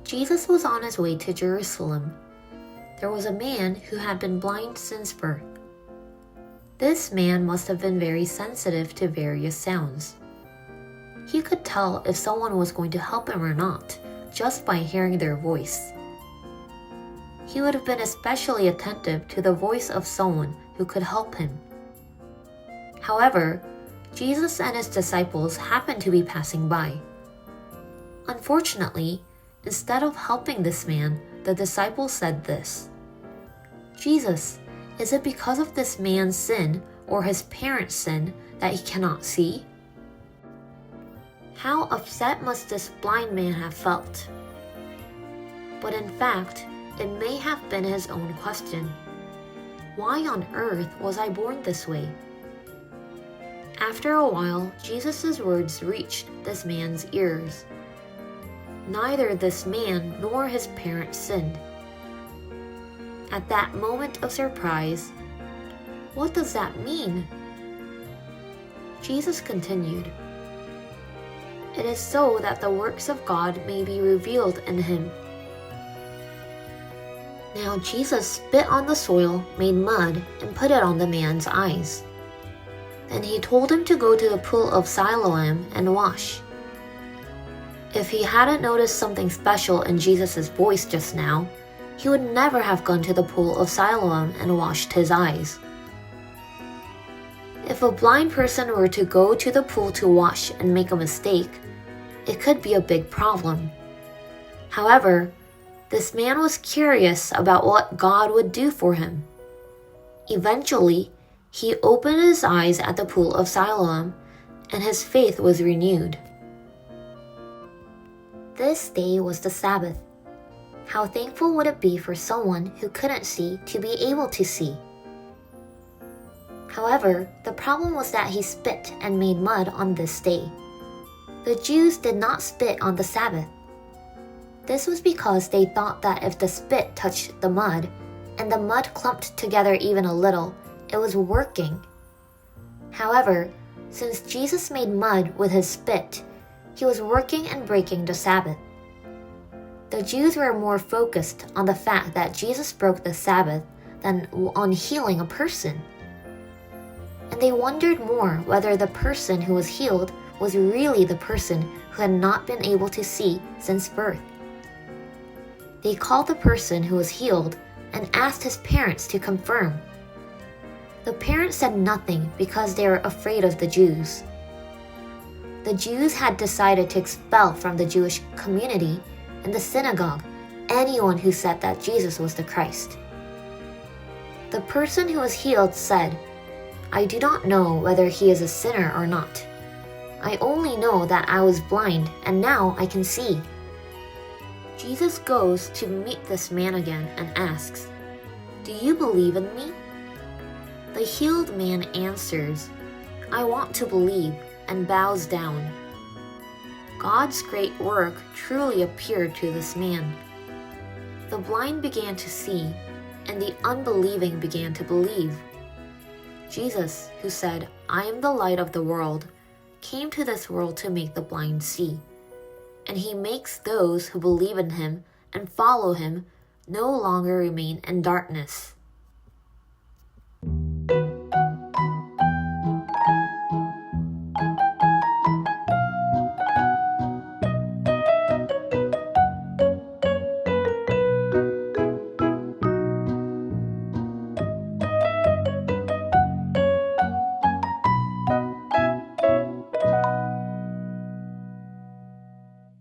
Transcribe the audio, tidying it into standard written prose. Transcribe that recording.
Jesus was on his way to Jerusalem. There was a man who had been blind since birth. This man must have been very sensitive to various sounds. He could tell if someone was going to help him or not just by hearing their voice. He would have been especially attentive to the voice of someone who could help him. However, Jesus and his disciples happened to be passing by. Unfortunately, instead of helping this man, the disciples said this: "Jesus, is it because of this man's sin or his parents' sin that he cannot see?" How upset must this blind man have felt? But in fact, it may have been his own question. Why on earth was I born this way? After a while, Jesus' words reached this man's ears. Neither this man nor his parents sinned. At that moment of surprise, what does that mean? Jesus continued, "It is so that the works of God may be revealed in him." Now Jesus spit on the soil, made mud, and put it on the man's eyes. Then he told him to go to the pool of Siloam and wash. If he hadn't noticed something special in Jesus' voice just now, he would never have gone to the pool of Siloam and washed his eyes. If a blind person were to go to the pool to wash and make a mistake, it could be a big problem. However, this man was curious about what God would do for him. Eventually, he opened his eyes at the pool of Siloam, and his faith was renewed. This day was the Sabbath. How thankful would it be for someone who couldn't see to be able to see? However, the problem was that he spit and made mud on this day. The Jews did not spit on the Sabbath. This was because they thought that if the spit touched the mud, and the mud clumped together even a little, it was working. However, since Jesus made mud with his spit, he was working and breaking the Sabbath. The Jews were more focused on the fact that Jesus broke the Sabbath than on healing a person. And they wondered more whether the person who was healed was really the person who had not been able to see since birth. They called the person who was healed and asked his parents to confirm. The parents said nothing because they were afraid of the Jews. The Jews had decided to expel from the Jewish community and the synagogue anyone who said that Jesus was the Christ. The person who was healed said, "I do not know whether he is a sinner or not. I only know that I was blind and now I can see." Jesus goes to meet this man again and asks, "Do you believe in me?" The healed man answers, "I want to believe," and bows down. God's great work truly appeared to this man. The blind began to see, and the unbelieving began to believe. Jesus, who said, "I am the light of the world," came to this world to make the blind see. And he makes those who believe in him and follow him no longer remain in darkness.